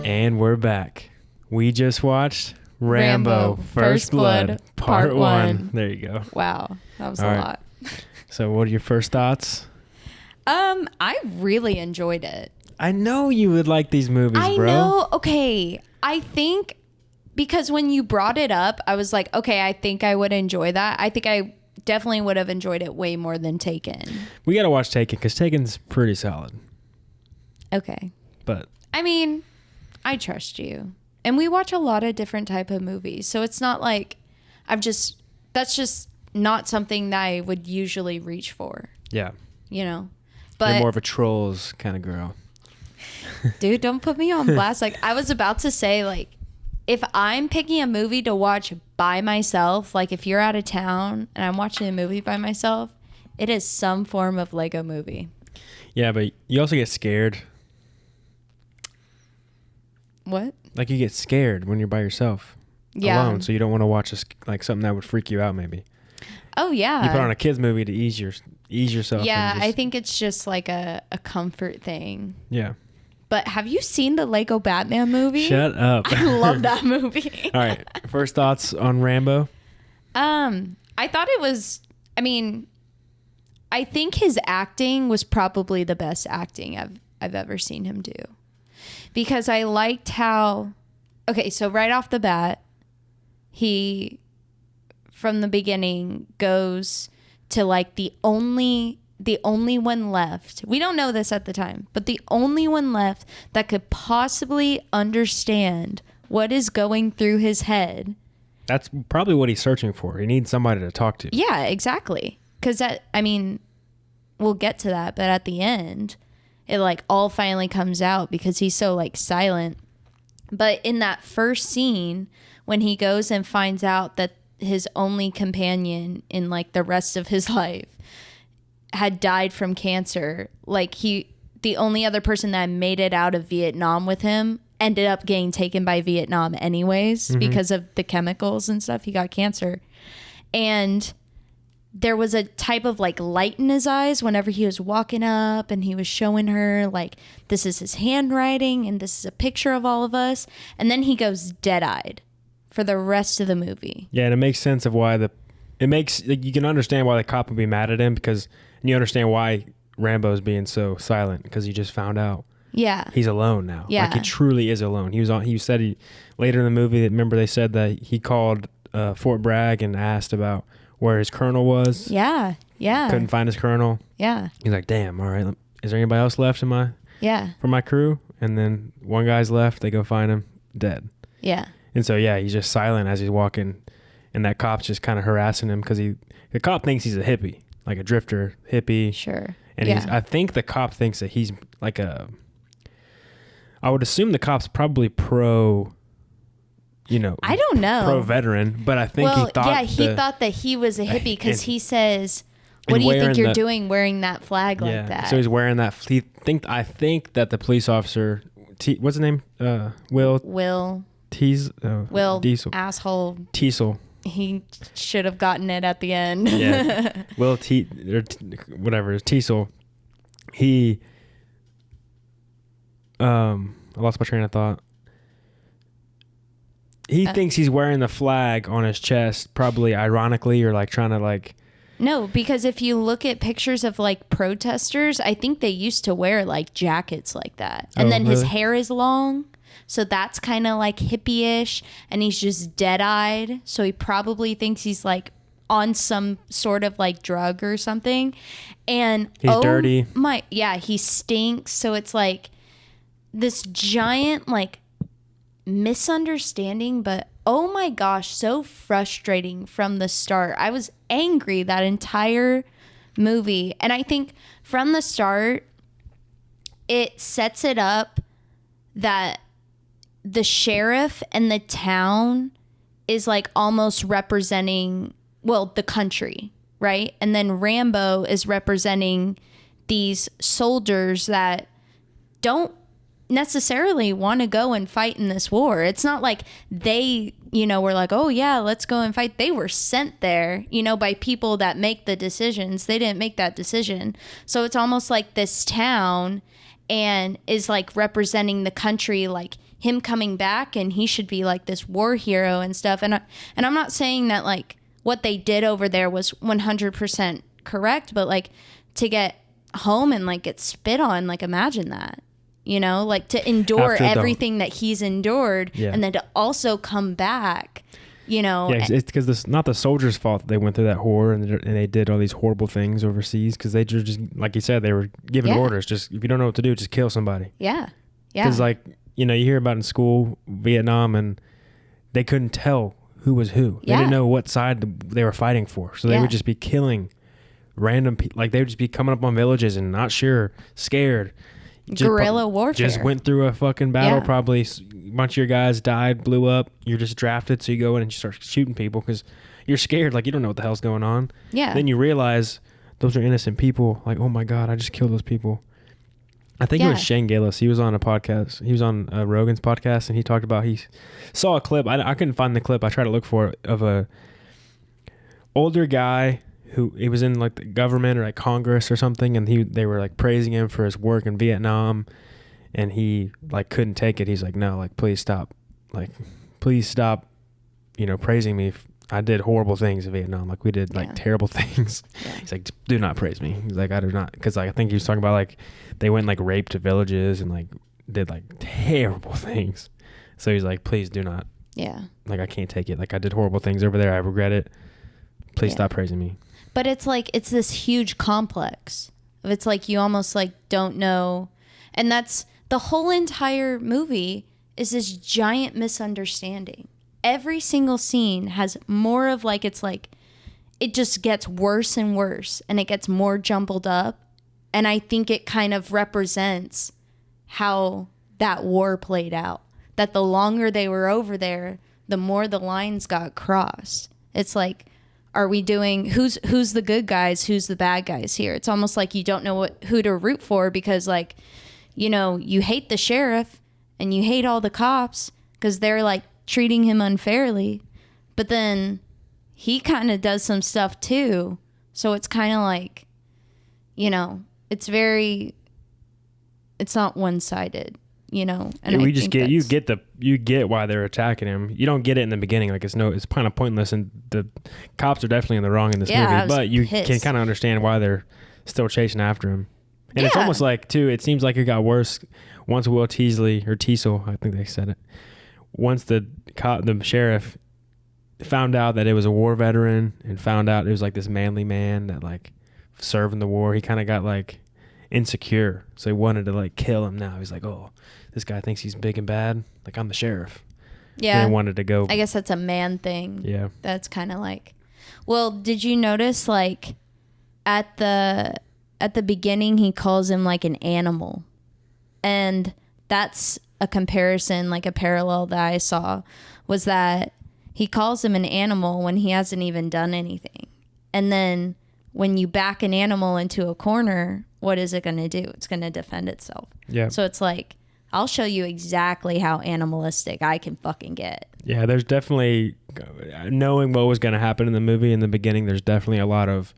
And we're back. We just watched Rambo First Blood Part 1. There you go. Wow, that was All a right. lot. So what are your first thoughts? I really enjoyed it. I know you would like these movies, I bro. know. Okay. I think because when you brought it up, I was like, okay, I think I would enjoy that. I think I definitely would have enjoyed it way more than Taken. We got to watch Taken because Taken's pretty solid. Okay. But I mean, I trust you. And we watch a lot of different type of movies. So it's not like that's just not something that I would usually reach for. yeah, You know? you're But more of a Trolls kind of girl. dude, don't put me on blast. Like, I was about to say, like, if I'm picking a movie to watch by myself, like if you're out of town and I'm watching a movie by myself, it is some form of Lego movie. Yeah, but you also get scared. What? Like you get scared when you're by yourself alone, so you don't want to watch like something that would freak you out maybe. Oh, yeah. You put on a kid's movie to ease yourself. Yeah, I think it's just like a comfort thing. Yeah. But have you seen the Lego Batman movie? Shut up. I love that movie. All right. First thoughts on Rambo? I thought it was, I mean, I think his acting was probably the best acting I've ever seen him do. Because I liked how, okay, so right off the bat, he, from the beginning, goes to like the only one left. We don't know this at the time, but the only one left that could possibly understand what is going through his head. That's probably what he's searching for. He needs somebody to talk to. Yeah, exactly. Because we'll get to that, but at the end, it like all finally comes out because he's so like silent. But in that first scene, when he goes and finds out that his only companion in like the rest of his life had died from cancer, like the only other person that made it out of Vietnam with him ended up getting taken by Vietnam anyways because of the chemicals and stuff. He got cancer. And there was a type of like light in his eyes whenever he was walking up and he was showing her like, this is his handwriting and this is a picture of all of us. And then he goes dead-eyed for the rest of the movie. Yeah, and it makes sense of why you can understand why the cop would be mad at him and you understand why Rambo's being so silent because he just found out. Yeah. He's alone now. Yeah. Like he truly is alone. He said later in the movie, remember they said that he called Fort Bragg and asked about where his colonel was. Yeah. Yeah. Couldn't find his colonel. Yeah. He's like, damn, all right. Is there anybody else left from my crew? And then one guy's left. They go find him dead. Yeah. And so, yeah, he's just silent as he's walking. And that cop's just kind of harassing him because the cop thinks he's a hippie, like a drifter hippie. Sure. And I think the cop thinks that he's like I would assume the cop's probably pro, I don't know. Pro veteran, but I think he thought that he was a hippie because he says, what do you think you're doing wearing that flag like that? So he's wearing that. I think that the police officer, what's his name? Will Teasle. Will Diesel. Asshole. Teasle. He should have gotten it at the end. Yeah. Will whatever, Teasle. He I lost my train of thought. He thinks he's wearing the flag on his chest, probably ironically, or like trying to like. No, because if you look at pictures of like protesters, I think they used to wear like jackets like that. And then his hair is long. So that's kind of like hippie-ish. And he's just dead-eyed. So he probably thinks he's like on some sort of like drug or something. And he's dirty. He stinks. So it's like this giant like misunderstanding, but oh my gosh, so frustrating from the start. I was angry that entire movie. And I think from the start, it sets it up that the sheriff and the town is like almost representing, the country, right? And then Rambo is representing these soldiers that don't necessarily want to go and fight in this war. It's not like they, were like, oh yeah, let's go and fight. They were sent there, by people that make the decisions. They didn't make that decision. So it's almost like this town and is like representing the country. Like him coming back and he should be like this war hero and stuff. And I'm not saying that like what they did over there was 100% correct, but like to get home and like get spit on, like imagine that, you know, like to endure everything that he's endured and then to also come back. You know, yeah, it's because it's not the soldiers' fault that they went through that horror and they did all these horrible things overseas, because they just, like you said, they were giving orders. Just if you don't know what to do, just kill somebody. Yeah, yeah. Because like, you know, you hear about in school Vietnam, and they couldn't tell who was who. They didn't know what side they were fighting for, so they would just be killing random people. Like they would just be coming up on villages and not sure, scared. Guerrilla warfare. Just went through a fucking battle. Probably a bunch of your guys died, blew up. You're just drafted, so you go in and you start shooting people because you're scared. Like you don't know what the hell's going on. Yeah. Then you realize those are innocent people. Like, oh my god, I just killed those people. I think it was Shane Gillis. He was on a podcast. He was on Rogan's podcast, and he talked about he saw a clip. I couldn't find the clip. I tried to look for it, of a older guy who he was in like the government or like Congress or something, and they were like praising him for his work in Vietnam, and he like couldn't take it. He's like, no, like please stop, you know, praising me. I did horrible things in Vietnam. Like we did like terrible things. Yeah. He's like, do not praise me. He's like, I do not, because like, I think he was talking about like they went and, like raped villages and like did like terrible things. So he's like, please do not. Yeah. Like I can't take it. Like I did horrible things over there. I regret it. Please stop praising me. But it's like, it's this huge complex. It's like you almost like don't know. And that's the whole entire movie is this giant misunderstanding. Every single scene has more of like, it's like, it just gets worse and worse and it gets more jumbled up. And I think it kind of represents how that war played out. That the longer they were over there, the more the lines got crossed. It's like, are we doing, who's the good guys, who's the bad guys here? It's almost like you don't know who to root for because like, you know, you hate the sheriff and you hate all the cops because they're like treating him unfairly. But then he kind of does some stuff too. So it's kind of like, you know, it's not one-sided. You know, and we just get you get why they're attacking him. You don't get it in the beginning, like it's kind of pointless, and the cops are definitely in the wrong in this movie. But you can kind of understand why they're still chasing after him, and it's almost like too. It seems like it got worse once Will Teasle, I think they said it. Once the sheriff found out that it was a war veteran and found out it was like this manly man that like served in the war, he kind of got like insecure, so he wanted to like kill him. Now he's like, oh, this guy thinks he's big and bad, like I'm the sheriff. Yeah, and he wanted to go. I guess that's a man thing. Yeah, that's kind of like, well, did you notice like at the beginning he calls him like an animal, and that's a comparison, like a parallel that I saw was that he calls him an animal when he hasn't even done anything. And then when you back an animal into a corner, what is it going to do? It's going to defend itself. Yeah. So it's like, I'll show you exactly how animalistic I can fucking get. Yeah, there's definitely, knowing what was going to happen in the movie in the beginning, there's definitely a lot of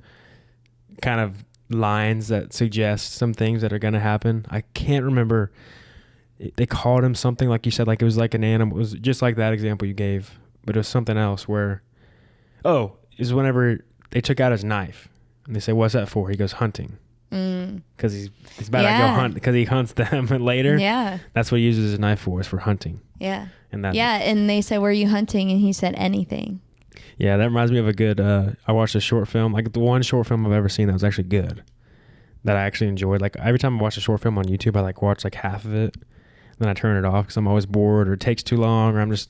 kind of lines that suggest some things that are going to happen. I can't remember. They called him something, like you said, like it was like an animal. It was just like that example you gave, but it was something else where, is whenever they took out his knife and they say, what's that for? He goes, hunting. Because he's about to go hunt, because he hunts them later. Yeah, that's what he uses his knife for, is for hunting. Yeah, and they said, where are you hunting? And he said, anything. Yeah, that reminds me of a good. I watched a short film, like the one short film I've ever seen that was actually good, that I actually enjoyed. Like every time I watch a short film on YouTube, I like watch like half of it, then I turn it off because I'm always bored or it takes too long, or it's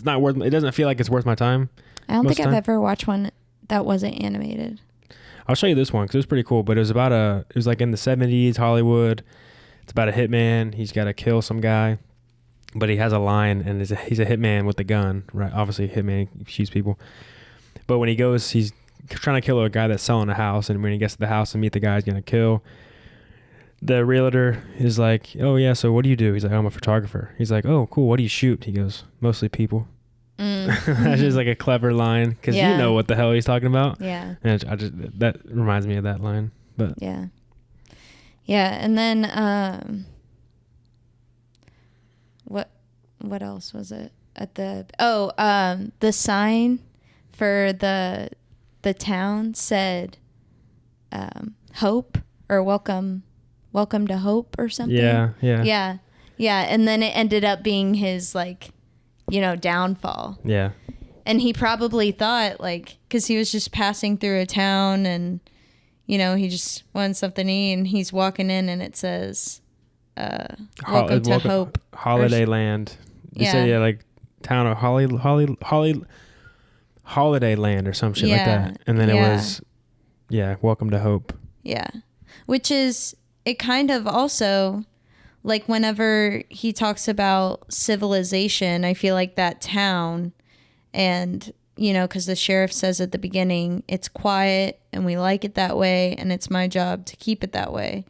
not worth. It doesn't feel like it's worth my time. I don't think I've ever watched one that wasn't animated. I'll show you this one because it was pretty cool, but it was it was like in the 70s Hollywood. It's about a hitman. He's got to kill some guy, but he has a line, and he's a hitman with a gun, right? Obviously a hitman shoots people. But when he goes, he's trying to kill a guy that's selling a house, and when he gets to the house and meet the guy he's going to kill, the realtor is like, oh yeah, so what do you do? He's like, I'm a photographer. He's like, oh cool, what do you shoot? He goes, mostly people. That's just like a clever line, because you know what the hell he's talking about. Yeah, and that reminds me of that line. But yeah, and then what else was it at the sign for the town said hope or welcome to hope or something. Yeah, and then it ended up being his like, downfall. Yeah. And he probably thought, like, because he was just passing through a town and, he just wanted something to eat, and he's walking in and it says, welcome to hope. Holiday Land. You said, like, town of Holiday Land or some shit like that. And then it was, welcome to hope. Yeah. Which is, it kind of also, like, whenever he talks about civilization, I feel like that town... And, because the sheriff says at the beginning, it's quiet and we like it that way and it's my job to keep it that way.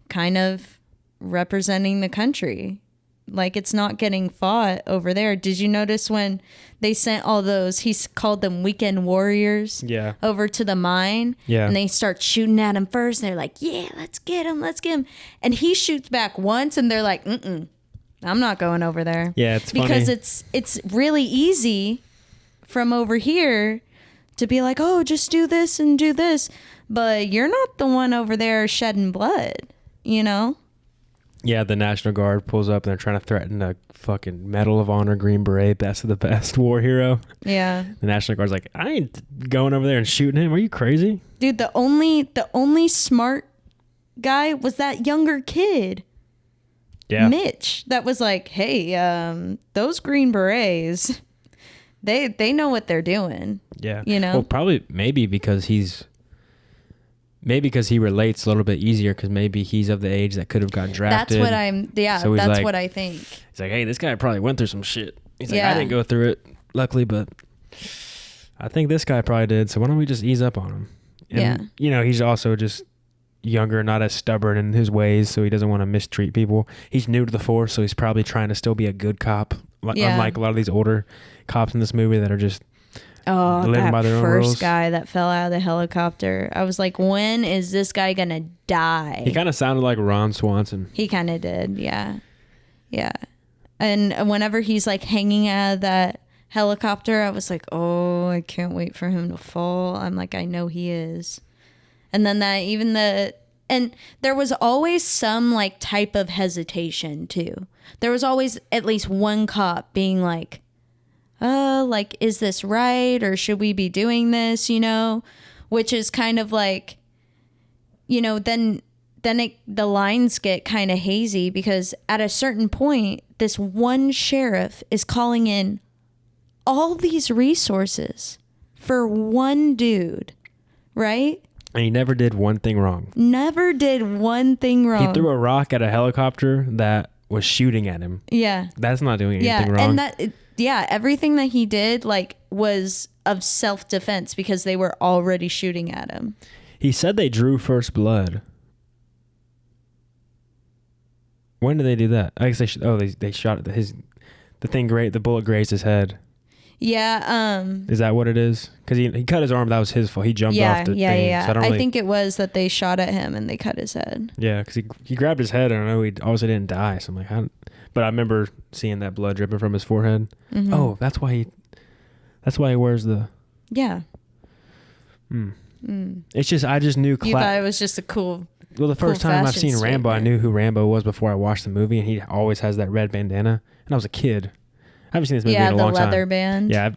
Kind of representing the country. Like, it's not getting fought over there. Did you notice when they sent all those, he called them weekend warriors over to the mine? Yeah. And they start shooting at him first. And they're like, yeah, let's get him. And he shoots back once and they're like, I'm not going over there. Yeah, it's funny. Because it's really easy from over here to be like, oh, just do this and do this. But you're not the one over there shedding blood, Yeah, the National Guard pulls up and they're trying to threaten a fucking Medal of Honor Green Beret, best of the best war hero. Yeah. The National Guard's like, I ain't going over there and shooting him. Are you crazy? Dude, the only smart guy was that younger kid. Yeah. Mitch, that was like, hey, those Green Berets, they know what they're doing. Yeah. Well, probably maybe because he relates a little bit easier because maybe he's of the age that could have got drafted. So that's what I think. He's like, hey, this guy probably went through some shit. He's like, I didn't go through it, luckily, but I think this guy probably did. So why don't we just ease up on him? And, he's also just younger, not as stubborn in his ways, so he doesn't want to mistreat people. He's new to the force, so he's probably trying to still be a good cop, unlike a lot of these older cops in this movie that are just living by their own rules. First guy that fell out of the helicopter, I was like, when is this guy gonna die? He kind of sounded like Ron Swanson. He kind of did. Yeah. And whenever he's like hanging out of that helicopter, I was like, oh, I can't wait for him to fall. I'm like, I know he is. And then and there was always some like type of hesitation too. There was always at least one cop being like, like, is this right? Or should we be doing this? Which is kind of like, then the lines get kind of hazy because at a certain point, this one sheriff is calling in all these resources for one dude, right? And he never did one thing wrong. He threw a rock at a helicopter that was shooting at him. Yeah. That's not doing anything wrong. And everything that he did like was of self-defense because they were already shooting at him. He said they drew first blood. When did they do that? I guess they shot the bullet grazed his head. Yeah. Is that what it is? Because he cut his arm. That was his fault. He jumped off the thing. Yeah. So I think it was that they shot at him and they cut his head. Yeah, because he grabbed his head and I know he obviously didn't die. So I'm like, but I remember seeing that blood dripping from his forehead. Mm-hmm. Oh, that's why he wears the. Yeah. It's just I just knew. You thought it was just a cool. Well, the first time I've seen Rambo, I knew who Rambo was before I watched the movie, and he always has that red bandana. And I was a kid. I haven't seen this movie in a long time. Yeah, the leather band. Yeah.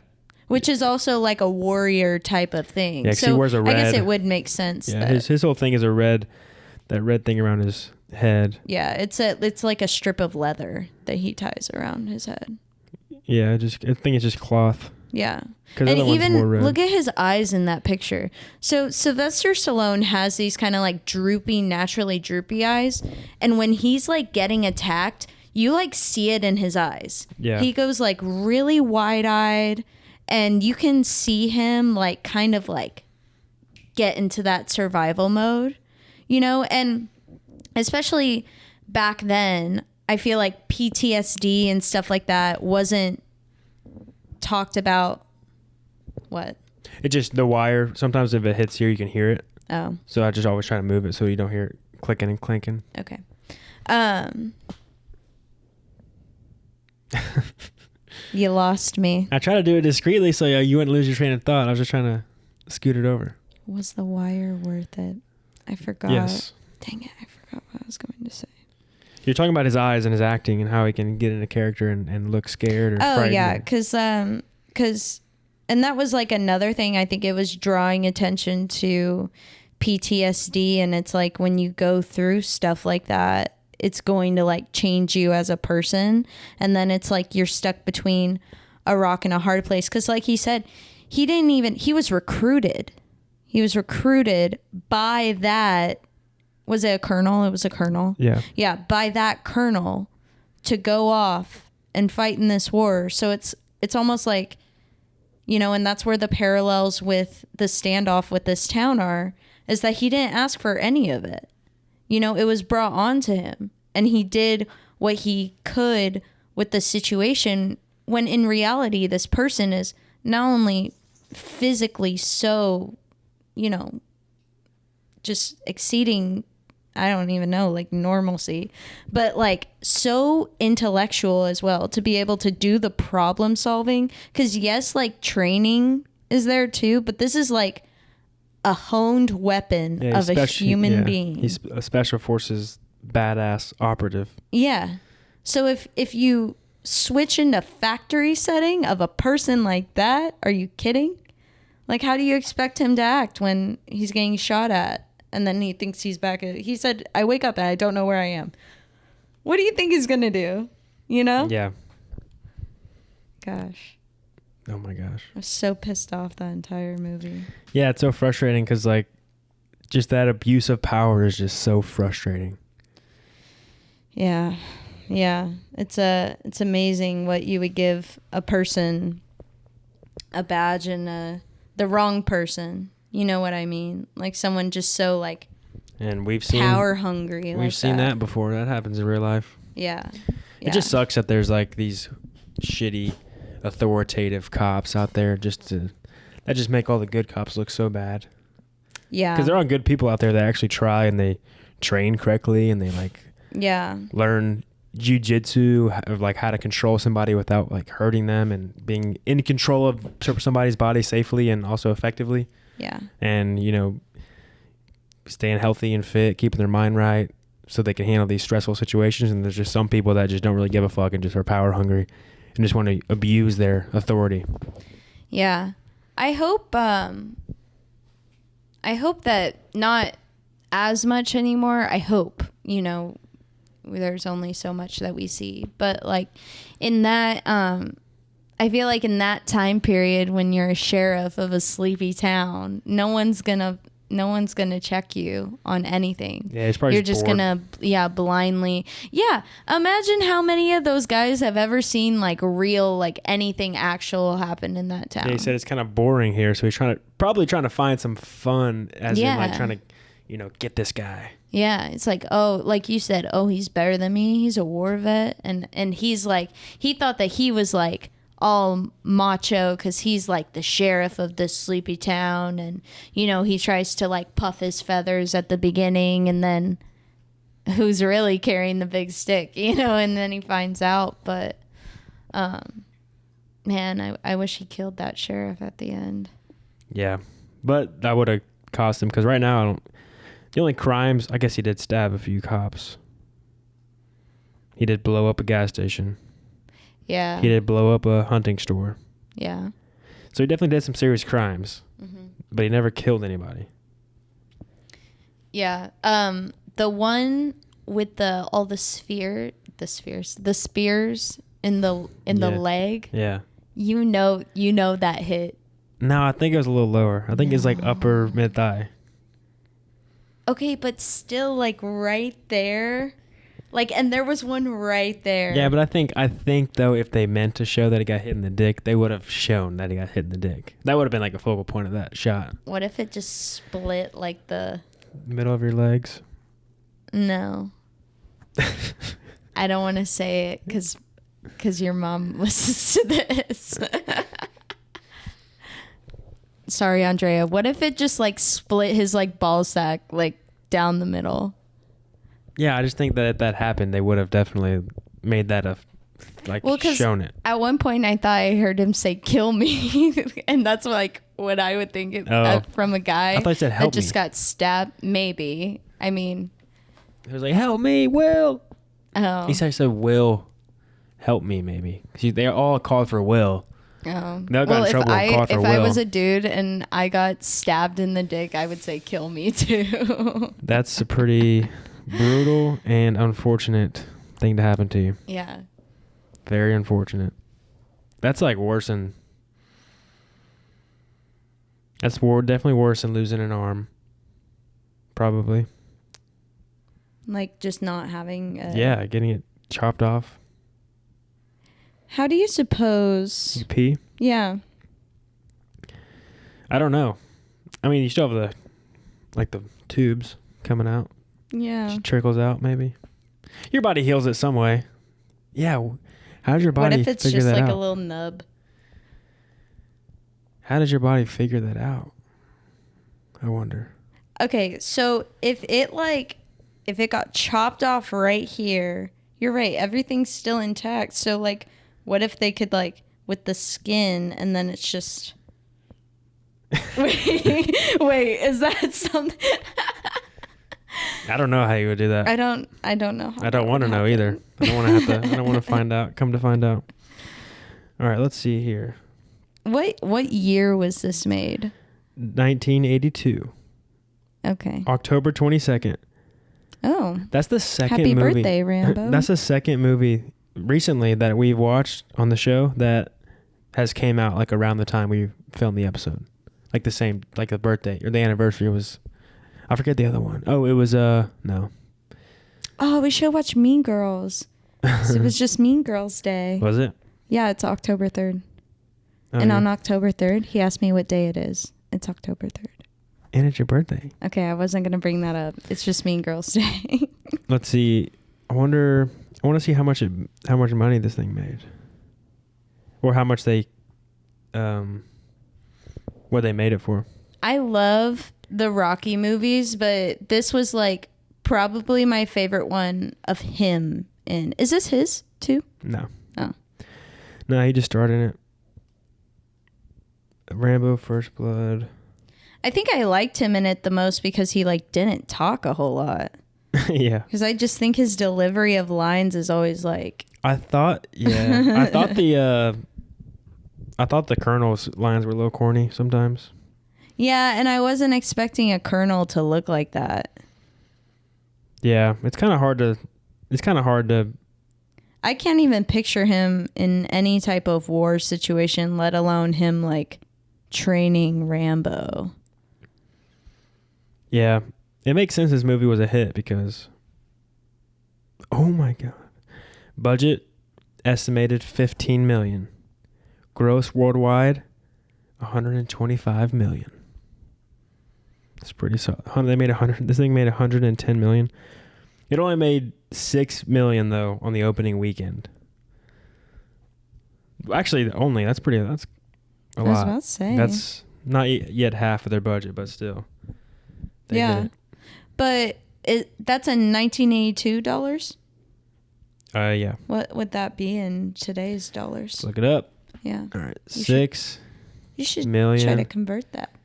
Which is also like a warrior type of thing. Yeah, because he wears a red. I guess it would make sense. Yeah, his whole thing is that red thing around his head. Yeah, it's like a strip of leather that he ties around his head. Yeah, I think it's just cloth. Yeah. And even look at his eyes in that picture. So Sylvester Stallone has these kind of like naturally droopy eyes. And when he's like getting attacked, you like see it in his eyes. Yeah. He goes like really wide-eyed and you can see him like kind of like get into that survival mode, and especially back then, I feel like PTSD and stuff like that wasn't talked about. What? It just, the wire, sometimes if it hits here, you can hear it. Oh. So I just always try to move it so you don't hear it clicking and clinking. Okay. You lost me. I try to do it discreetly so you wouldn't lose your train of thought. I was just trying to scoot it over. Was the wire worth it? I forgot. Yes. Dang it, I forgot what I was going to say. You're talking about his eyes and his acting and how he can get into character and look scared or frightened. Oh, yeah, because and that was like another thing. I think it was drawing attention to PTSD, and it's like when you go through stuff like that, it's going to like change you as a person, and then it's like you're stuck between a rock and a hard place. Because like he said, he was recruited. He was recruited by that. Was it a colonel? It was a colonel. Yeah. Yeah, by that colonel to go off and fight in this war. So it's almost like, you know, and that's where the parallels with the standoff with this town are, is that he didn't ask for any of it. You know, it was brought on to him, and he did what he could with the situation, when in reality, this person is not only physically so, you know, just exceeding, I don't even know, like normalcy, but like so intellectual as well, to be able to do the problem solving. Because yes, like training is there too, but this is like a honed weapon of a human being. He's a special forces badass operative. Yeah. So if you switch into factory setting of a person like that, are you kidding? Like, how do you expect him to act when he's getting shot at? And then he thinks he's back. He said, I wake up and I don't know where I am. What do you think he's going to do? You know? Yeah. Gosh. Oh my gosh. I was so pissed off that entire movie. Yeah, it's so frustrating because like just that abuse of power is just so frustrating. Yeah. Yeah. It's amazing what you would give a person a badge and the wrong person. You know what I mean? Like someone just so like and we've seen power hungry. We've seen that before. That happens in real life. Yeah. It just sucks that there's like these shitty authoritative cops out there that just make all the good cops look so bad. Yeah. Because there are good people out there that actually try and they train correctly and they like learn jiu-jitsu of like how to control somebody without like hurting them and being in control of somebody's body safely and also effectively. Yeah. And, you know, staying healthy and fit, keeping their mind right so they can handle these stressful situations. And there's just some people that just don't really give a fuck and just are power hungry and just want to abuse their authority. Yeah. I hope that not as much anymore. I hope, you know, there's only so much that we see, but like in that, I feel like in that time period when you're a sheriff of a sleepy town, no one's gonna check you on anything. Yeah, you're just bored. Gonna blindly. Yeah, imagine how many of those guys have ever seen like real like anything actual happen in that town. Yeah, he said it's kind of boring here, so he's probably trying to find some fun in like trying to, you know, get this guy. Yeah, it's like, oh, like you said, oh, he's better than me. He's a war vet, and he's like, he thought that he was like all macho because he's like the sheriff of this sleepy town, and you know he tries to like puff his feathers at the beginning, and then who's really carrying the big stick, you know, and then he finds out. But man, I wish he killed that sheriff at the end. Yeah, but that would have cost him because right now the only crimes, I guess he did stab a few cops. He did blow up a gas station. Yeah. He did blow up a hunting store. Yeah. So he definitely did some serious crimes, but he never killed anybody. Yeah. The one with the spears in the leg. Yeah. You know that hit. No, I think it was a little lower. I think it's like upper mid thigh. Okay, but still like right there. Like, and there was one right there. Yeah, but I think though, if they meant to show that he got hit in the dick, they would have shown that he got hit in the dick. That would have been like a focal point of that shot. What if it just split like the middle of your legs? No. I don't want to say it because your mom listens to this. Sorry, Andrea. What if it just like split his like ball sack like down the middle? Yeah, I just think that if that happened, they would have definitely made that a like, Well, 'cause shown it. at one point I thought I heard him say "kill me," and that's like what I would think from a guy I thought he said help that just me. got stabbed. Maybe. I mean, He was like, help me, Will. oh, He said, Will, help me, maybe. 'Cause they all called for Will. oh. They'll got in trouble and called for if Will. I was a dude and I got stabbed in the dick, I would say "kill me" too. That's a pretty brutal and unfortunate thing to happen to you. Yeah. Very unfortunate. That's like worse than... That's definitely worse than losing an arm. Probably. Like just not having. Yeah, getting it chopped off. How do you suppose? You pee? Yeah. I don't know. I mean, you still have the tubes coming out. Yeah. Just trickles out, maybe. Your body heals it some way. Yeah. How does your body What if it's figure just that like out? a little nub? How does your body figure that out? I wonder. Okay, so if it got chopped off right here, you're right, everything's still intact. So like, what if they could like with the skin and then it's just wait, is that something? I don't know how you would do that. I don't know. I don't want to know either. I don't want to I don't want to find out. Come to find out. All right, let's see here. What year was this made? 1982. Okay. October 22nd. Oh. That's the second Happy movie. birthday, Rambo. That's the second movie recently that we've watched on the show that has came out like around the time we filmed the episode. Like the same, like the birthday or the anniversary was, I forget the other one. Oh, it was, no. Oh, we should watch Mean Girls. It was just Mean Girls Day. Was it? Yeah, it's October 3rd. Oh, And yeah. on October 3rd, he asked me what day it is. It's October 3rd. And it's your birthday. Okay, I wasn't going to bring that up. It's just Mean Girls Day. Let's see. I want to see how much money this thing made. Or how much they, what they made it for. I love the Rocky movies, but this was like probably my favorite one of him in. Is this his too? No. Oh. No, he just starred in it. Rambo, First Blood. I think I liked him in it the most because he like didn't talk a whole lot. Yeah. Because I just think his delivery of lines is always like. I thought the Colonel's lines were a little corny sometimes. Yeah, and I wasn't expecting a colonel to look like that. Yeah, it's kind of hard to. I can't even picture him in any type of war situation, let alone him like training Rambo. Yeah, it makes sense this movie was a hit because, oh my God, budget estimated $15 million, gross worldwide $125 million. It's pretty solid. They made 100. This thing made 110 million. It only made 6 million though on the opening weekend. Actually, that's a lot. I was about to say. That's not yet half of their budget, but still. They yeah, did but that's in 1982 dollars. it. Yeah. What would that be in today's dollars? Let's look it up. Yeah. All right, You should million try to convert that.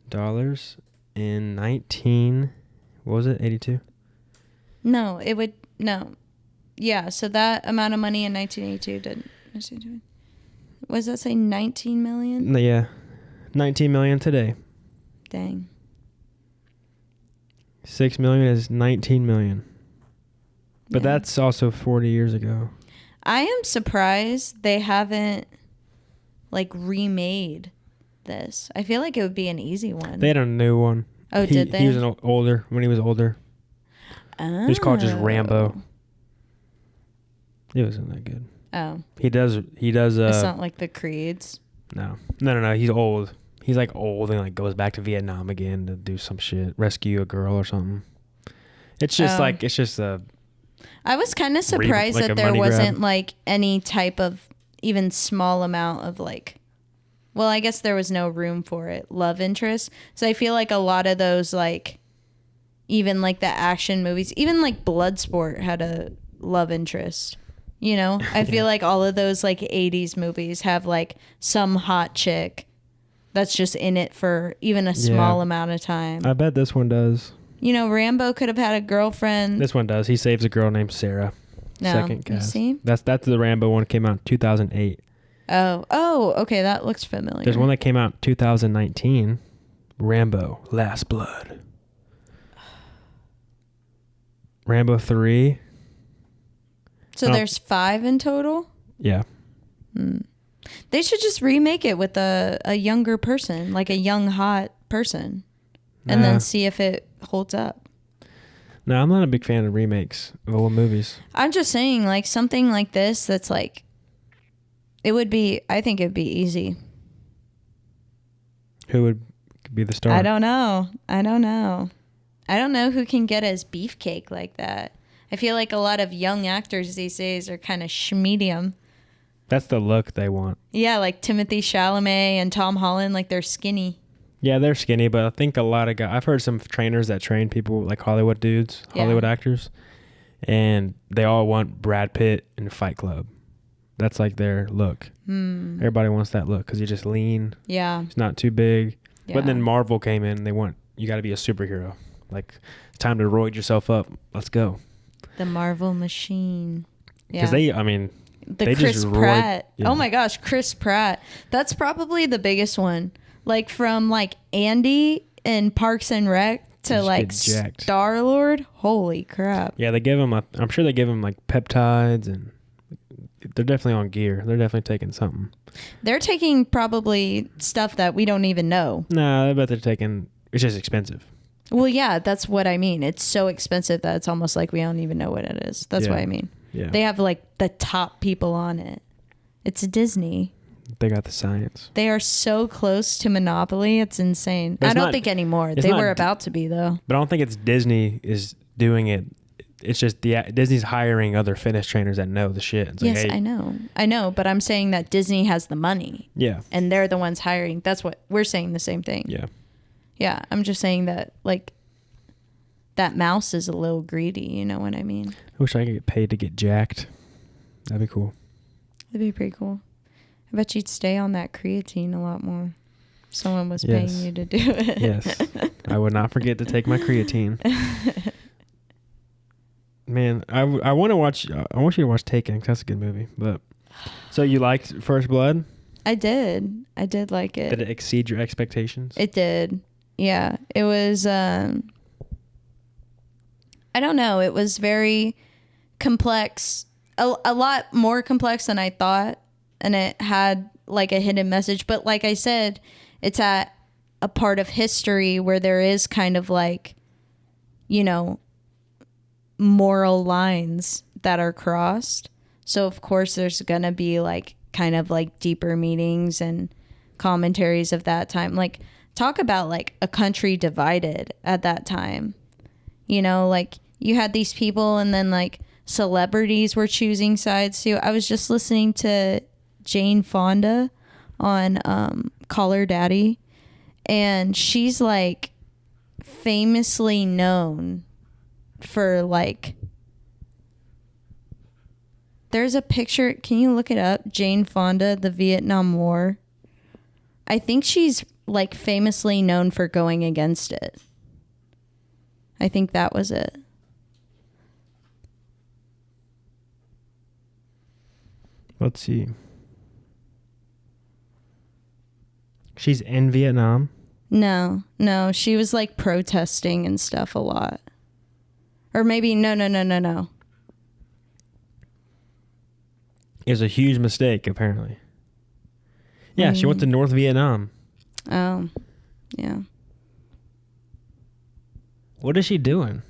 dollars in 19. What was it? 82. No, it would no. Yeah, so that amount of money in 1982 didn't. What does that say? 19 million? Yeah, 19 million today. Dang. 6 million is 19 million. But Yeah. that's also 40 years ago. I am surprised they haven't like remade this. I feel like it would be an easy one. They had a new one. Oh, did they? He was older when he was older. Oh. He was called just Rambo. It wasn't that good. Oh. He does. It's not like the Creeds. No. He's old. He's like old and like goes back to Vietnam again to do some shit, rescue a girl or something. It's just I was kind of surprised like that a there money wasn't grab. like any type of even small amount of like, well, I guess there was no room for it, love interest. So I feel like a lot of those like, even like the action movies, even like Bloodsport had a love interest. You know, I feel like all of those like 80s movies have like some hot chick that's just in it for even a small amount of time. I bet this one does. You know, Rambo could have had a girlfriend. This one does. He saves a girl named Sarah. No, Second cast. You see? That's the Rambo one. Came out in 2008. Oh, okay, that looks familiar. There's one that came out in 2019. Rambo: Last Blood. Rambo 3. So there's 5 in total? Yeah. They should just remake it with a younger person, like a young, hot person, and then see if it holds up. No, I'm not a big fan of remakes of old movies. I'm just saying, like, something like this that's like, I think it'd be easy. Who would be the star? I don't know. I don't know who can get as beefcake like that. I feel like a lot of young actors these days are kind of schmedium. That's the look they want. Yeah, like Timothée Chalamet and Tom Holland, like they're skinny. Yeah, they're skinny, but I think a lot of guys... I've heard some trainers that train people like Hollywood dudes, Hollywood actors, and they all want Brad Pitt in Fight Club. That's like their look. Everybody wants that look because he's just lean. Yeah. He's not too big. Yeah. But then Marvel came in and they want... You got to be a superhero. Like, it's time to roid yourself up. Let's go. The Marvel machine. Because they Chris Pratt. Oh my gosh, Chris Pratt. That's probably the biggest one. Like from like Andy in Parks and Rec to like Star-Lord. Holy crap. Yeah, they give him I'm sure they give him like peptides, and they're definitely on gear. They're definitely taking something. They're taking probably stuff that we don't even know. No, I bet they're taking... It's just expensive. Well, yeah, that's what I mean. It's so expensive that it's almost like we don't even know what it is. That's what I mean. Yeah. They have like the top people on it. It's Disney. They got the science. They are so close to monopoly. It's insane. I don't think anymore. They were about to be though. But I don't think it's Disney is doing it. It's just Disney's hiring other fitness trainers that know the shit. It's yes, like, hey. I know. But I'm saying that Disney has the money. Yeah. And they're the ones hiring. That's what we're saying. The same thing. Yeah. Yeah, I'm just saying that, like, that mouse is a little greedy, you know what I mean? I wish I could get paid to get jacked. That'd be cool. That'd be pretty cool. I bet you'd stay on that creatine a lot more. If someone was paying you to do it. Yes. I would not forget to take my creatine. Man, I want to watch... I want you to watch Taken, because that's a good movie. But so you liked First Blood? I did. I did like it. Did it exceed your expectations? It did. Yeah, it was, I don't know. It was very complex, a lot more complex than I thought. And it had like a hidden message. But like I said, it's at a part of history where there is kind of like, you know, moral lines that are crossed. So of course there's going to be like kind of like deeper meanings and commentaries of that time. Like, talk about like a country divided at that time. You know, like you had these people and then like celebrities were choosing sides too. I was just listening to Jane Fonda on Call Her Daddy, and she's like famously known for like, there's a picture, can you look it up? Jane Fonda, the Vietnam War. I think she's like famously known for going against it. I think that was it. Let's see. She's in Vietnam? No, she was like protesting and stuff a lot. Or maybe, no. It was a huge mistake, apparently. Yeah, she went to North Vietnam. Oh, yeah. What is she doing?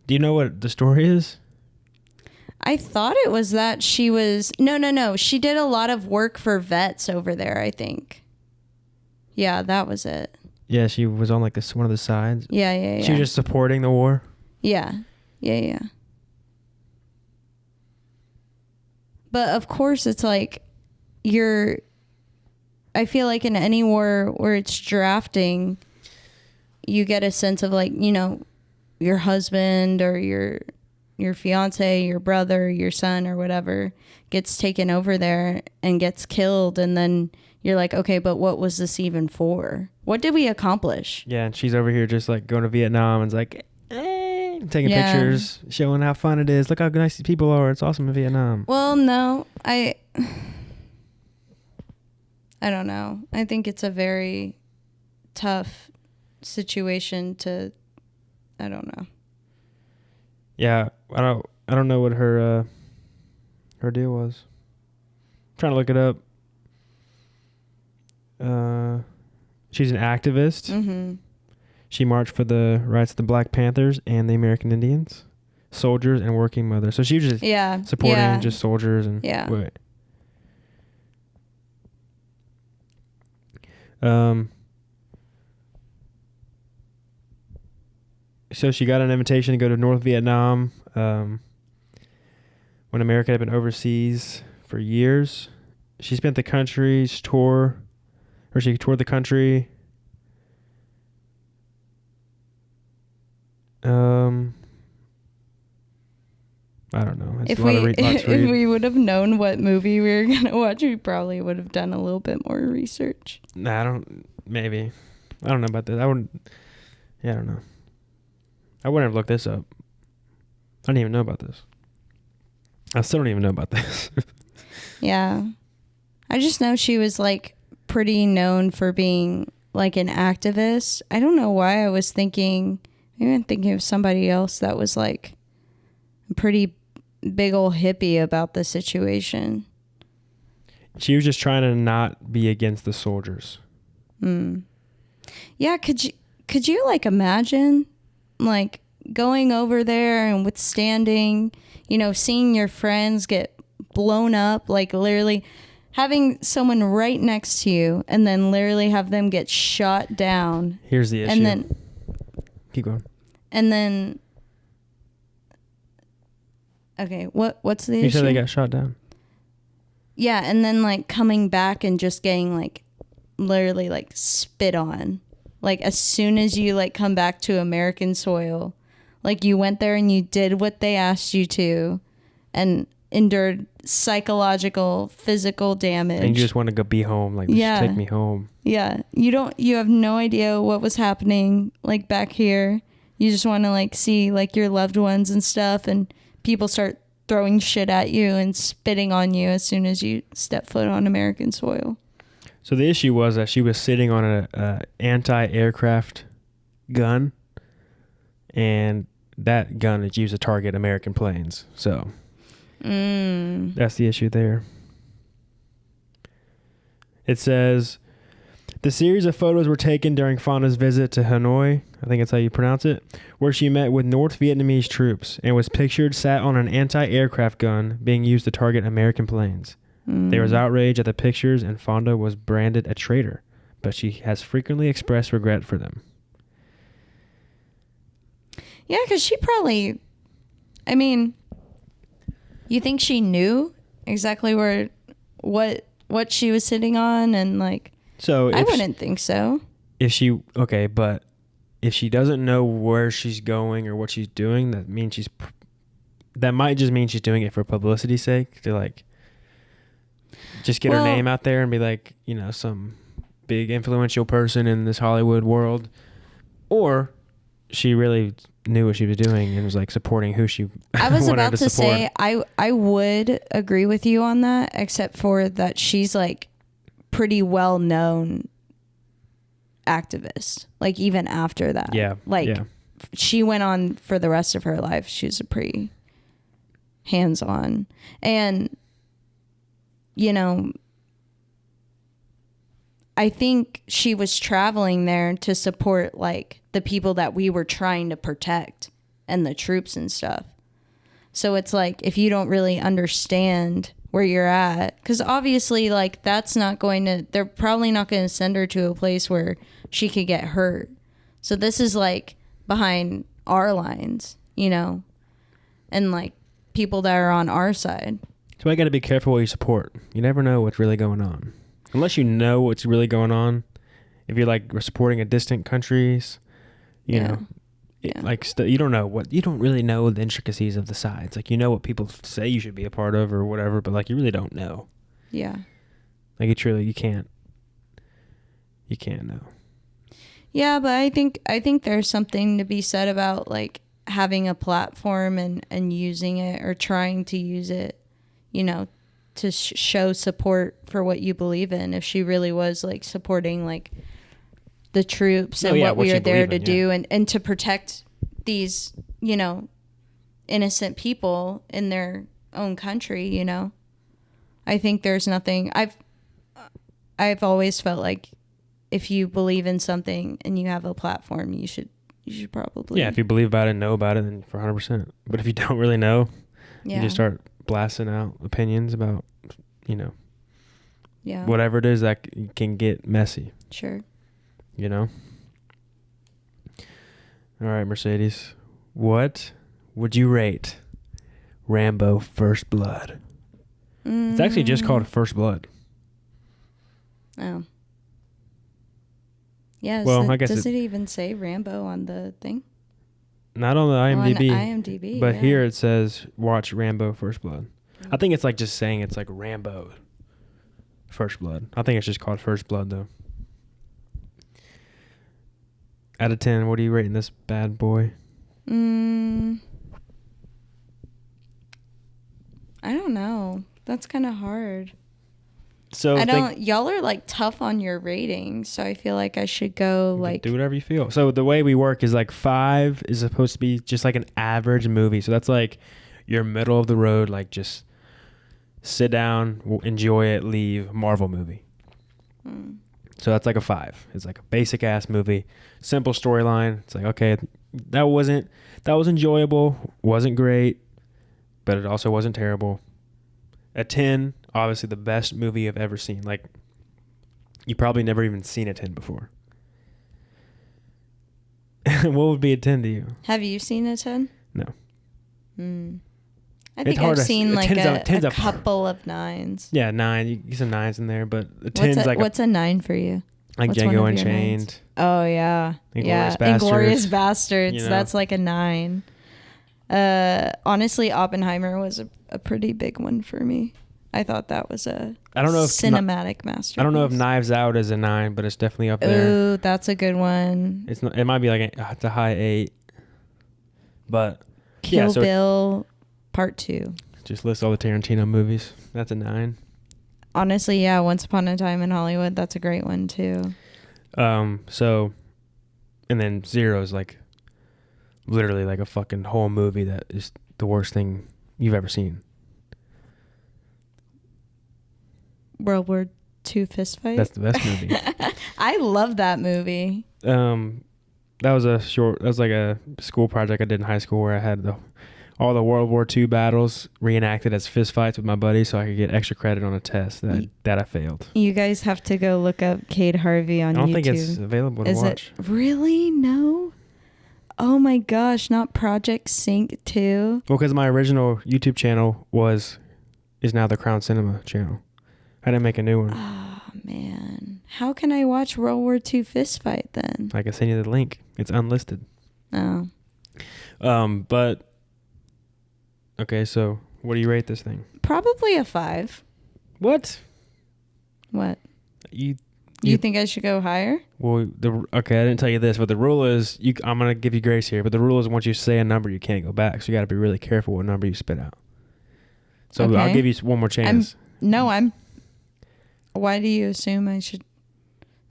Do you know what the story is? I thought it was that she was... No. She did a lot of work for vets over there, I think. Yeah, that was it. Yeah, she was on like this one of the sides. Yeah. She was just supporting the war? Yeah. But of course, it's like I feel like in any war where it's drafting, you get a sense of like, you know, your husband or your your fiance, your brother, your son, or whatever gets taken over there and gets killed, and then you're like, okay, but what was this even for? What did we accomplish? Yeah, and she's over here just like going to Vietnam and it's like, taking pictures, showing how fun it is. Look how nice these people are. It's awesome in Vietnam. Well, no, I don't know. I think it's a very tough situation to, I don't know. Yeah, I don't know what her deal was. I'm trying to look it up. She's an activist. Mm-hmm. She marched for the rights of the Black Panthers and the American Indians, soldiers, and working mothers. So she was just supporting just soldiers and wait. So she got an invitation to go to North Vietnam when America had been overseas for years. She spent the country's tour, or she toured the country. I don't know. It's if we would have known what movie we were gonna watch, we probably would have done a little bit more research. Nah, maybe. I don't know about this. I don't know. I wouldn't have looked this up. I didn't even know about this. I still don't even know about this. Yeah. I just know she was like pretty known for being like an activist. I don't know why I was thinking, maybe I'm thinking of somebody else that was like a pretty big old hippie about the situation. She was just trying to not be against the soldiers. Yeah, could you like imagine like going over there and withstanding, seeing your friends get blown up, like literally having someone right next to you and then literally have them get shot down. Here's the issue. And then keep going. And then okay, what's the issue? You said they got shot down. Yeah, and then like coming back and just getting like literally like spit on. Like as soon as you like come back to American soil, like you went there and you did what they asked you to and endured psychological, physical damage. And you just want to go be home, like just take me home. Yeah. You have no idea what was happening like back here. You just want to like see like your loved ones and stuff, and people start throwing shit at you and spitting on you as soon as you step foot on American soil. So the issue was that she was sitting on an anti-aircraft gun, and that gun is used to target American planes. So that's the issue there. It says, the series of photos were taken during Fonda's visit to Hanoi, I think that's how you pronounce it, where she met with North Vietnamese troops and was pictured sat on an anti-aircraft gun being used to target American planes. There was outrage at the pictures, and Fonda was branded a traitor, but she has frequently expressed regret for them. Yeah, because she probably, I mean, you think she knew exactly what she was sitting on, and like, so I wouldn't think so. But if she doesn't know where she's going or what she's doing, that might just mean she's doing it for publicity's sake, to like just get her name out there and be like, some big influential person in this Hollywood world. Or she really knew what she was doing and was like supporting who she I was wanted about to say, I would agree with you on that, except for that she's like pretty well known activist. Like even after that. Yeah. She went on for the rest of her life. She was a pretty hands-on. And I think she was traveling there to support like the people that we were trying to protect and the troops and stuff. So it's like, if you don't really understand where you're at, because obviously like they're probably not going to send her to a place where she could get hurt. So this is like behind our lines, and like people that are on our side. So I got to be careful what you support. You never know what's really going on. Unless you know what's really going on. If you're like supporting a distant countries, you know, You don't really know the intricacies of the sides. Like, you know what people say you should be a part of or whatever, but like you really don't know. Yeah. Like you can't know. Yeah, but I think there's something to be said about like having a platform and using it or trying to use it, you know, to show support for what you believe in. If she really was like supporting like the troops and what we are there to do and to protect these, you know, innocent people in their own country, you know, I think there's nothing. I've always felt like if you believe in something and you have a platform, you should probably. Yeah, if you believe about it and know about it, then for 100%. But if you don't really know, you just start blasting out opinions about, you know, whatever it is that can get messy. Sure. You know? All right, Mercedes. What would you rate Rambo First Blood? It's actually just called First Blood. Oh. Yeah, well, I guess does it even say Rambo on the thing? Not on the IMDb. On IMDb, but here it says watch Rambo First Blood. I think it's like just saying it's like Rambo First Blood. I think it's just called First Blood though. Out of 10, what are you rating this bad boy? I don't know. That's kind of hard. So y'all are like tough on your ratings, so I feel like I should go like do whatever you feel. So the way we work is like 5 is supposed to be just like an average movie. So that's like your middle of the road, like just sit down, enjoy it, leave, Marvel movie. So that's like a 5. It's like a basic ass movie, simple storyline. It's like, okay, that was enjoyable, wasn't great, but it also wasn't terrible. A 10, obviously the best movie I've ever seen. Like, you probably never even seen a 10 before. What would be a 10 to you? Have you seen a 10? No. I think I've seen like a couple of 9s. Yeah, 9. You get some 9s in there, but a 10's like what's a 9 for you? Like what's Django Unchained. Oh yeah, Inglourious Bastards. You know? That's like a 9. Honestly, Oppenheimer was a pretty big one for me. I thought that was cinematic masterpiece. I don't know if Knives Out is a 9, but it's definitely up there. Ooh, that's a good one. It's not. It might be like it's a high 8. But Kill Bill Part 2. Just list all the Tarantino movies. That's a 9. Honestly, yeah. Once Upon a Time in Hollywood. That's a great one too. So, and then 0 is like literally like a fucking whole movie that is the worst thing you've ever seen. World War II fist fight. That's the best movie. I love that movie. That was like a school project I did in high school where I had all the World War II battles reenacted as fist fights with my buddies so I could get extra credit on a test that I failed. You guys have to go look up Kade Harvey on YouTube. I don't think it's available to watch. It really? No? Oh my gosh, not Project Sync 2? Well, because my original YouTube channel is now the CRWN Cinema channel. I didn't make a new one. Oh, man. How can I watch World War II fist fight then? I can send you the link. It's unlisted. Oh. But, okay, so what do you rate this thing? Probably a 5. What? What? You think I should go higher? Well, okay, I didn't tell you this, but the rule is, I'm going to give you grace here, but the rule is once you say a number, you can't go back. So you got to be really careful what number you spit out. So okay. I'll give you one more chance. Why do you assume I should?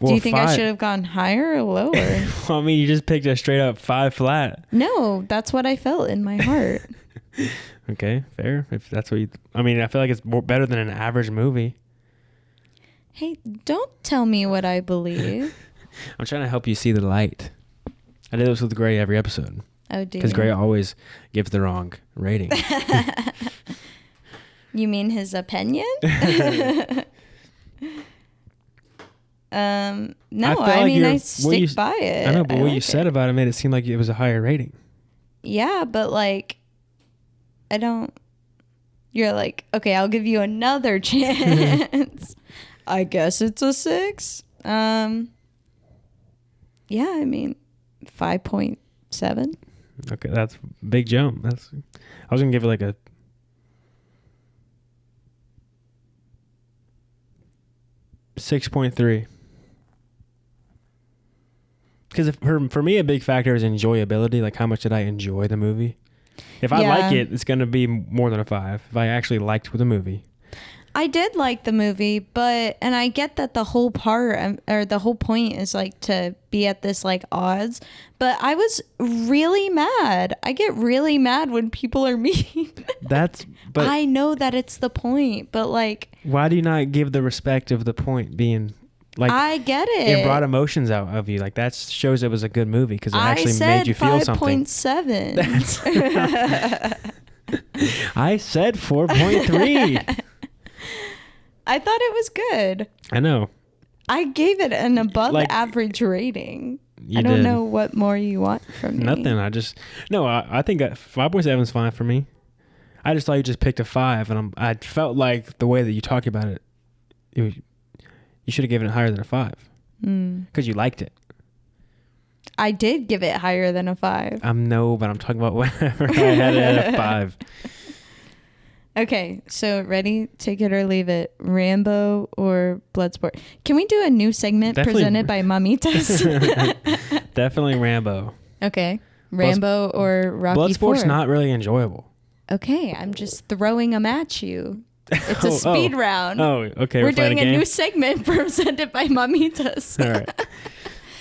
Well, do you think 5. I should have gone higher or lower? Well, I mean, you just picked a straight up 5 flat. No, that's what I felt in my heart. Okay, fair. If that's what I feel like it's better than an average movie. Hey, don't tell me what I believe. I'm trying to help you see the light. I do this with Gray every episode. Oh, dude. Because Gray always gives the wrong rating. You mean his opinion? No, I stick by it. I know, but what you said about it made it seem like it was a higher rating. Yeah, but like, I don't. You're like, okay, I'll give you another chance. I guess it's a 6. Yeah, 5.3. 7. Okay, that's a big jump. I was gonna give it like a 6.3. Because for me, a big factor is enjoyability. Like, how much did I enjoy the movie? If I like it, it's going to be more than a 5. If I actually liked the movie. I did like the movie, and I get that the whole the whole point is like to be at this like odds, but I was really mad. I get really mad when people are mean. But I know that it's the point, but like, why do you not give the respect of the point being like, I get it. It brought emotions out of you. Like, that shows it was a good movie because it actually made you feel something. 5.7. I said 4.3. I thought it was good. I know. I gave it an above average rating. I don't know what more you want from me. Nothing. I think 5.7 is fine for me. I just thought you just picked a 5, and I felt like the way that you talked about it, you should have given it higher than a 5 because you liked it. I did give it higher than a 5. But I'm talking about whenever I had it at a 5. Okay, so ready? Take it or leave it. Rambo or Bloodsport? Can we do a new segment presented by Mamitas? Definitely Rambo. Okay. Rambo or Rocky Bloodsport's IV? not really enjoyable. Okay, I'm just throwing them at you. It's a speed round. Oh, okay. We're doing a new segment presented by Mamitas. All right.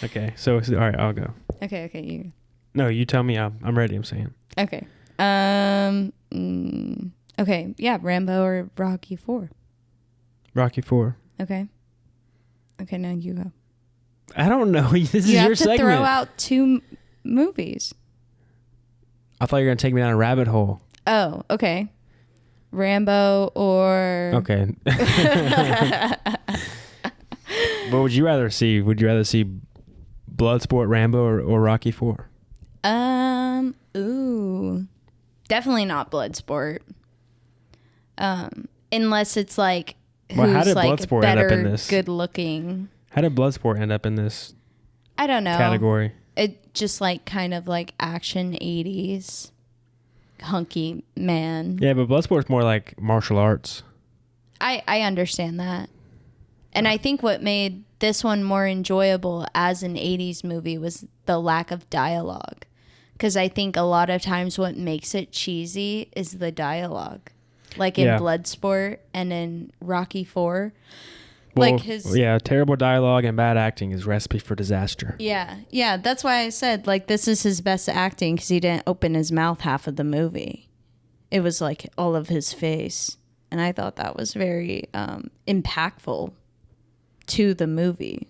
Okay, so all right, I'll go. Okay, you. No, you tell me. I'm ready. I'm saying. Okay. Okay, yeah, Rambo or Rocky IV? Rocky IV. Okay, now you go. I don't know. This is your segment. You have to throw out 2 movies. I thought you were going to take me down a rabbit hole. Oh, okay. Rambo or... Okay. What would you rather see? Would you rather see Bloodsport, Rambo, or Rocky IV? Definitely not Bloodsport. Unless it's like who's how did Bloodsport end up in this? Good looking. How did Bloodsport end up in this? I don't know. Category. It just like kind of like action 80s hunky man. Yeah, but Bloodsport's more like martial arts. I understand that. And I think what made this one more enjoyable as an 80s movie was the lack of dialogue. Because I think a lot of times what makes it cheesy is the dialogue. Like in Bloodsport and in Rocky IV. Well, like terrible dialogue and bad acting is recipe for disaster. Yeah, that's why I said like this is his best acting because he didn't open his mouth half of the movie. It was like all of his face. And I thought that was very impactful to the movie,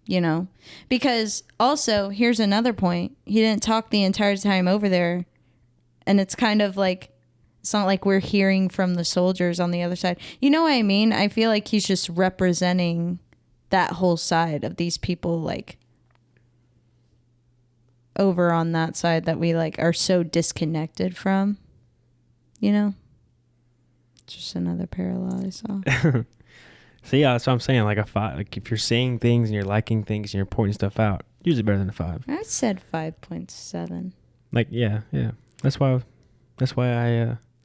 you know? Because also, here's another point. He didn't talk the entire time over there. And it's kind of like, it's not like we're hearing from the soldiers on the other side. You know what I mean? I feel like he's just representing that whole side of these people, like, over on that side that we, like, are so disconnected from, you know? Just another parallel I saw. So yeah, that's what I'm saying. Like a 5. Like if you're saying things and you're liking things and you're pointing stuff out, usually better than a 5. I said 5.7. Like yeah. That's why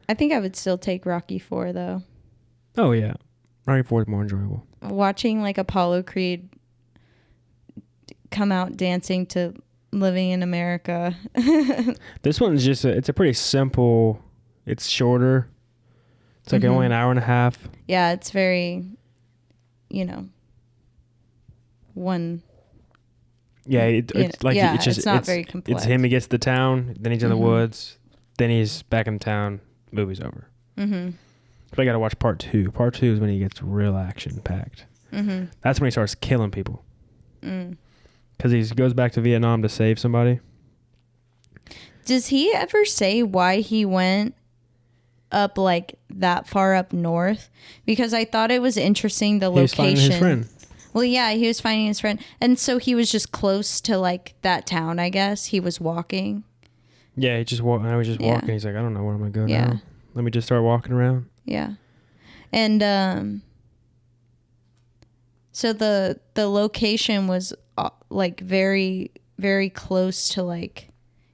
I think I would still take Rocky IV though. Oh yeah, Rocky IV is more enjoyable. Watching like Apollo Creed come out dancing to "Living in America." This one's just it's a pretty simple. It's shorter. It's like only an hour and a half. Yeah, it's very, one. Yeah, it's like it's just it's not very complex. It's him. He gets to town, then he's in the woods, then he's back in town. Movie's over. Mm-hmm. But I gotta watch part 2. Part 2 is when he gets real action packed. Mm-hmm. That's when he starts killing people. Because he goes back to Vietnam to save somebody. Does he ever say why he went up like that far up north? Because I thought it was interesting the location. He was finding his friend. Well, yeah, he was finding his friend, and so he was just close to like that town. I guess he was walking. Yeah, he just walked. I was just walking. He's like, I don't know where I'm gonna go now. Let me just start walking around. Yeah, and so the location was like very very close to like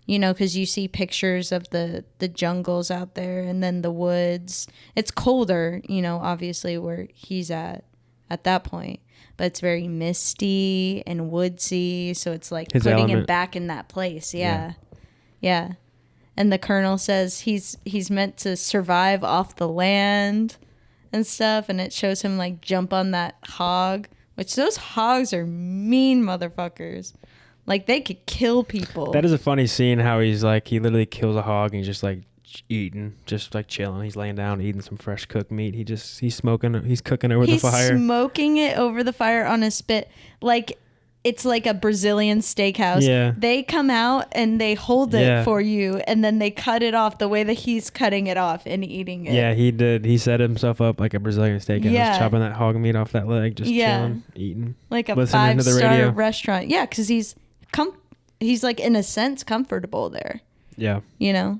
you know, because you see pictures of the jungles out there and then the woods. It's colder, you know, obviously where he's at that point. But it's very misty and woodsy. So it's like His putting element. him back in that place. Yeah. And the colonel says he's meant to survive off the land and stuff. And it shows him like jump on that hog, which those hogs are mean motherfuckers. Like they could kill people. That is a funny scene how he's like, he literally kills a hog and he's just like eating, just like chilling. He's laying down eating some fresh cooked meat. He's smoking, he's cooking over the fire. He's smoking it over the fire on a spit. Like it's like a Brazilian steakhouse. Yeah. They come out and they hold it for you and then they cut it off the way that he's cutting it off and eating it. Yeah, he did. He set himself up like a Brazilian steakhouse, chopping that hog meat off that leg, just chilling, eating. Like a listening to the radio. 5-star restaurant. Yeah, because he's like in a sense comfortable there. Yeah. You know?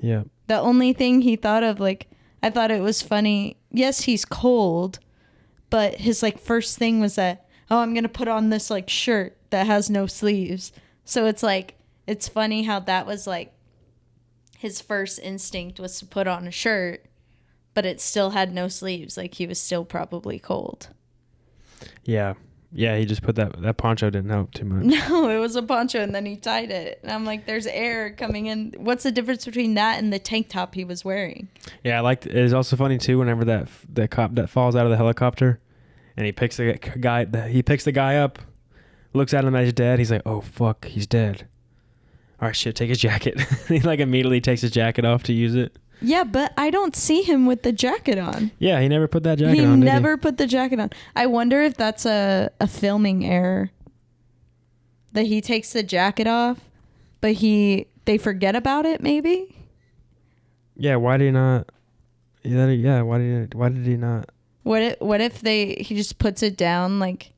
Yeah. The only thing he thought of, like, I thought it was funny. Yes, he's cold, but his like first thing was that, oh, I'm going to put on this like shirt that has no sleeves. So it's like, it's funny how that was like his first instinct was to put on a shirt, but it still had no sleeves. Like he was still probably cold. Yeah. Yeah, he just put that poncho didn't help too much. No, it was a poncho and then he tied it. And I'm like, there's air coming in. What's the difference between that and the tank top he was wearing? Yeah, I liked it's also funny too whenever that cop that falls out of the helicopter and he picks the guy up, looks at him as he's dead. He's like, "Oh fuck, he's dead." All right, shit, take his jacket. He like immediately takes his jacket off to use it. Yeah, but I don't see him with the jacket on. Yeah, he never put that jacket He on. never put the jacket on. I wonder if that's a filming error. That he takes the jacket off, but they forget about it maybe? Yeah, why did he not? Yeah, why did he not? What if he just puts it down, like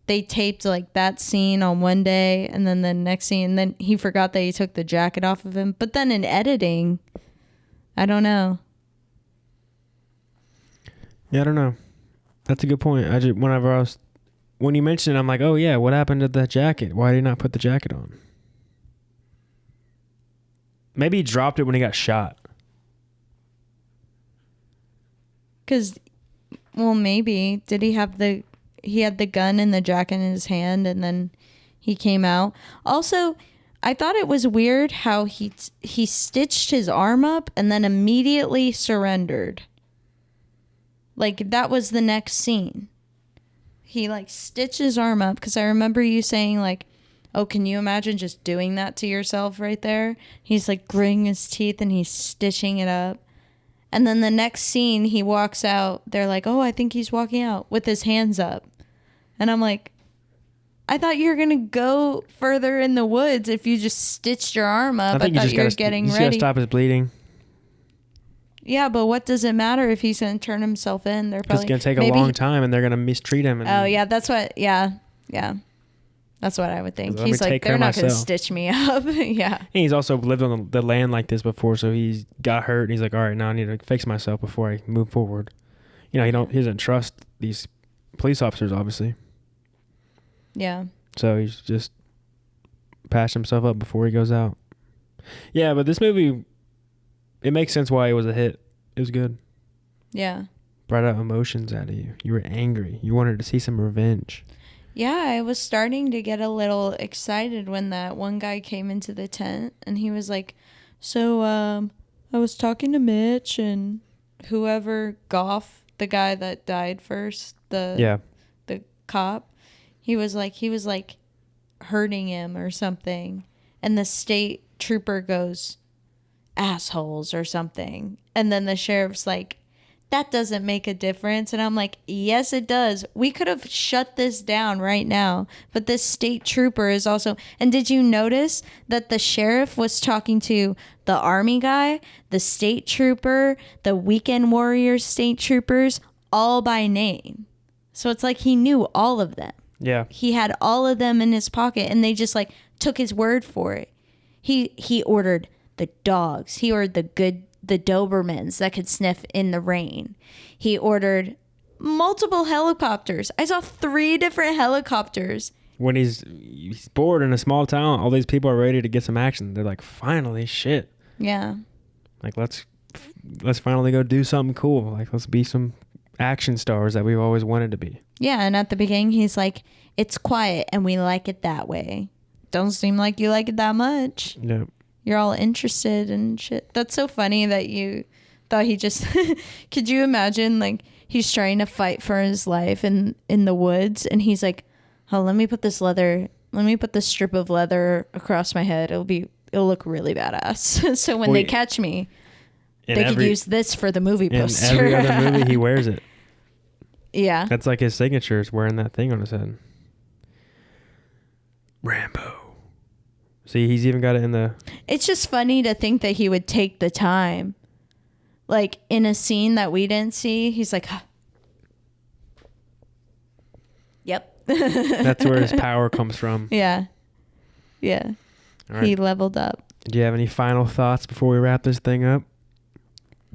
they taped like that scene on one day and then the next scene, and then he forgot that he took the jacket off of him. But then in editing, I don't know. Yeah, I don't know. That's a good point. When you mentioned it, I'm like, oh yeah, what happened to the jacket? Why did he not put the jacket on? Maybe he dropped it when he got shot. Because, well, maybe. Did he had the gun and the jacket in his hand and then he came out. Also, I thought it was weird how he stitched his arm up and then immediately surrendered. Like, that was the next scene. He, like, stitched his arm up because I remember you saying, like, oh, can you imagine just doing that to yourself right there? He's, like, gritting his teeth and he's stitching it up. And then the next scene, he walks out. They're like, oh, I think he's walking out with his hands up. And I'm like, I thought you were going to go further in the woods if you just stitched your arm up. I thought you were getting ready. You got to stop his bleeding. Yeah, but what does it matter if he's going to turn himself in? They're probably it's going to take a long time and they're going to mistreat him. That's what I would think. He's like, they're not going to stitch me up. Yeah. And he's also lived on the land like this before, so he's got hurt and he's like, all right, now I need to fix myself before I move forward. You know, he doesn't trust these police officers, obviously. Yeah. So he's just patched himself up before he goes out. Yeah, but this movie, it makes sense why it was a hit. It was good. Yeah. Brought out emotions out of you. You were angry. You wanted to see some revenge. Yeah, I was starting to get a little excited when that one guy came into the tent and he was like, so I was talking to Mitch and whoever, Goff, the guy that died first, the cop, he was like hurting him or something. And the state trooper goes, assholes or something. And then the sheriff's like, that doesn't make a difference. And I'm like, yes, it does. We could have shut this down right now. But this state trooper is also... And did you notice that the sheriff was talking to the army guy, the state trooper, the weekend warrior state troopers, all by name? So it's like he knew all of them. Yeah. He had all of them in his pocket and they just like took his word for it. He ordered the dogs. He ordered the Dobermans that could sniff in the rain. He ordered multiple helicopters. I saw 3 different helicopters when he's bored in a small town, all these people are ready to get some action. They're like, finally, shit. Yeah. Like, let's finally go do something cool. Like, let's be some action stars that we've always wanted to be. Yeah, and at the beginning, he's like, it's quiet, and we like it that way. Don't seem like you like it that much. Yep. You're all interested in shit. That's so funny that you thought he just... Could you imagine, like, he's trying to fight for his life in the woods, and he's like, oh, let me put this strip of leather across my head. It'll look really badass. So when they catch me, they could use this for the movie poster. In every other movie, he wears it. Yeah. That's like his signature, is wearing that thing on his head. Rambo. See, he's even got it in the... It's just funny to think that he would take the time. Like, in a scene that we didn't see, he's like... Huh. Yep. That's where his power comes from. Yeah. Yeah. All right. He leveled up. Do you have any final thoughts before we wrap this thing up?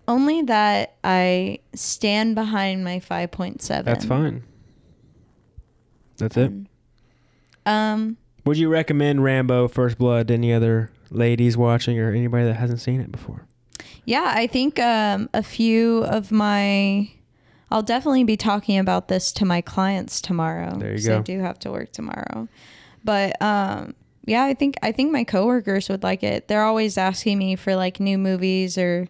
Only that I stand behind my 5.7. That's fine. That's it. Would you recommend Rambo First Blood to any other ladies watching or anybody that hasn't seen it before? Yeah, I think a few of my... I'll definitely be talking about this to my clients tomorrow. There you go. I do have to work tomorrow. But yeah, I think my coworkers would like it. They're always asking me for like new movies, or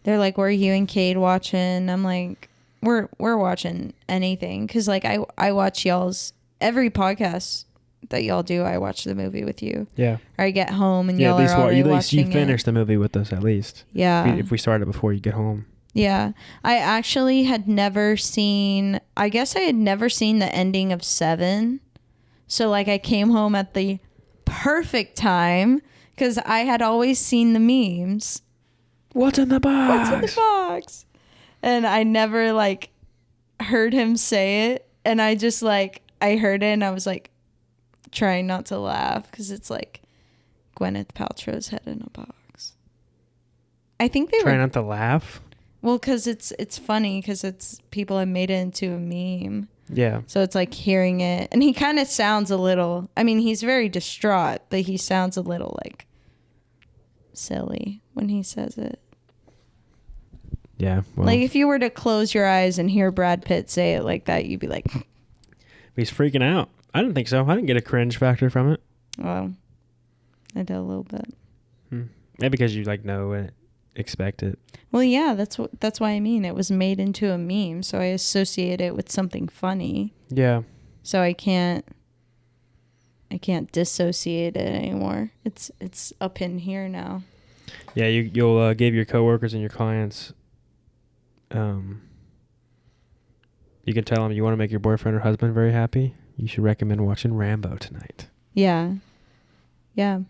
they're like, "What are you and Kade watching?" I'm like, "We're watching anything," because like I watch y'all's every podcast that y'all do. I watch the movie with you. Yeah. Or I get home and y'all are already watching it. You finish the movie with us at least. Yeah. If we start it before you get home. Yeah. I actually had never seen... I guess I had never seen the ending of 7. So like I came home at the perfect time because I had always seen the memes. What's in the box? What's in the box? And I never like heard him say it. And I just like... I heard it and I was like trying not to laugh because it's like Gwyneth Paltrow's head in a box. I think they Try not to laugh? Well, because it's funny because it's people have made it into a meme. Yeah. So it's like hearing it. And he kind of sounds a little... I mean, he's very distraught, but he sounds a little like silly when he says it. Yeah. Well, Like if you were to close your eyes and hear Brad Pitt say it like that, you'd be like... He's freaking out. I didn't think so. I didn't get a cringe factor from it. Well, I did a little bit. Maybe because you like know and expect it. Well, yeah, that's why I mean it was made into a meme, so I associate it with something funny. Yeah. So I can't dissociate it anymore. It's up in here now. Yeah, you'll give your coworkers and your clients. You can tell them you want to make your boyfriend or husband very happy. You should recommend watching Rambo tonight. Yeah. Yeah.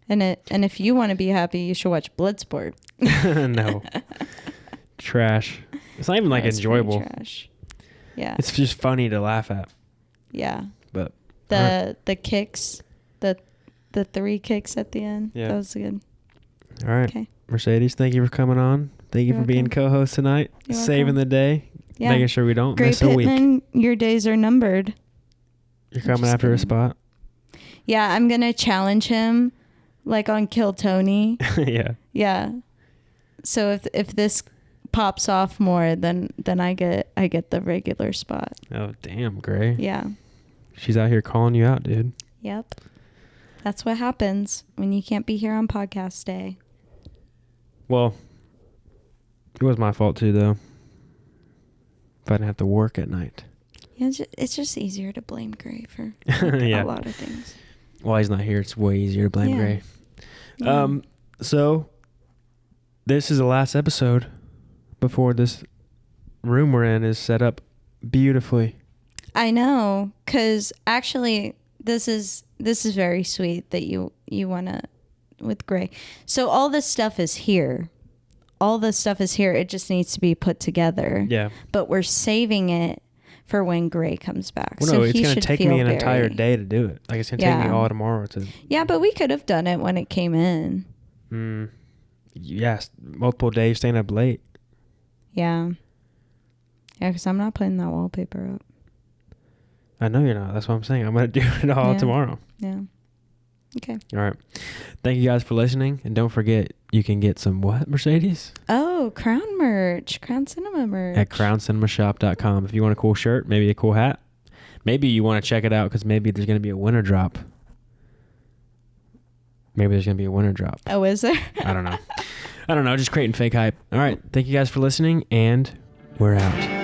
And if you want to be happy, you should watch Bloodsport. No. Trash. It's not even like enjoyable. Trash. Yeah. It's just funny to laugh at. Yeah. But the kicks, the 3 kicks at the end. Yeah. That was good. All right. Okay. Mercedes, thank you for coming on. Thank you for being co-host tonight. You're saving welcome. the day. Yeah. Making sure we don't Gray miss a week. Pittman, your days are numbered. You're coming after a spot? Yeah, I'm going to challenge him like on Kill Tony. Yeah. Yeah. So if this pops off more, then I get the regular spot. Oh, damn, Gray. Yeah. She's out here calling you out, dude. Yep. That's what happens when you can't be here on podcast day. Well, it was my fault too, though. If I didn't have to work at night. Yeah, it's just easier to blame Gray for Yeah. a lot of things. While he's not here, it's way easier to blame Gray. Yeah. So this is the last episode before this room we're in is set up beautifully. I know, because actually this is very sweet that you want to with Gray. So all this stuff is here. It just needs to be put together. Yeah. But we're saving it for when Gray comes back. Well, so no, it's he going to should take feel me an entire day to do it. Like, it's going to take me all tomorrow to... Yeah, but we could have done it when it came in. Yes, multiple days staying up late. Yeah. Yeah, because I'm not putting that wallpaper up. I know you're not. That's what I'm saying. I'm going to do it all tomorrow. Yeah. Okay. All right. Thank you guys for listening. And don't forget, you can get some what, Mercedes? Oh, Crown merch. Crown Cinema merch. At crowncinemashop.com. If you want a cool shirt, maybe a cool hat. Maybe you want to check it out because maybe there's going to be a winter drop. Maybe there's going to be a winter drop. Oh, is there? I don't know. Just creating fake hype. All right. Thank you guys for listening, and we're out.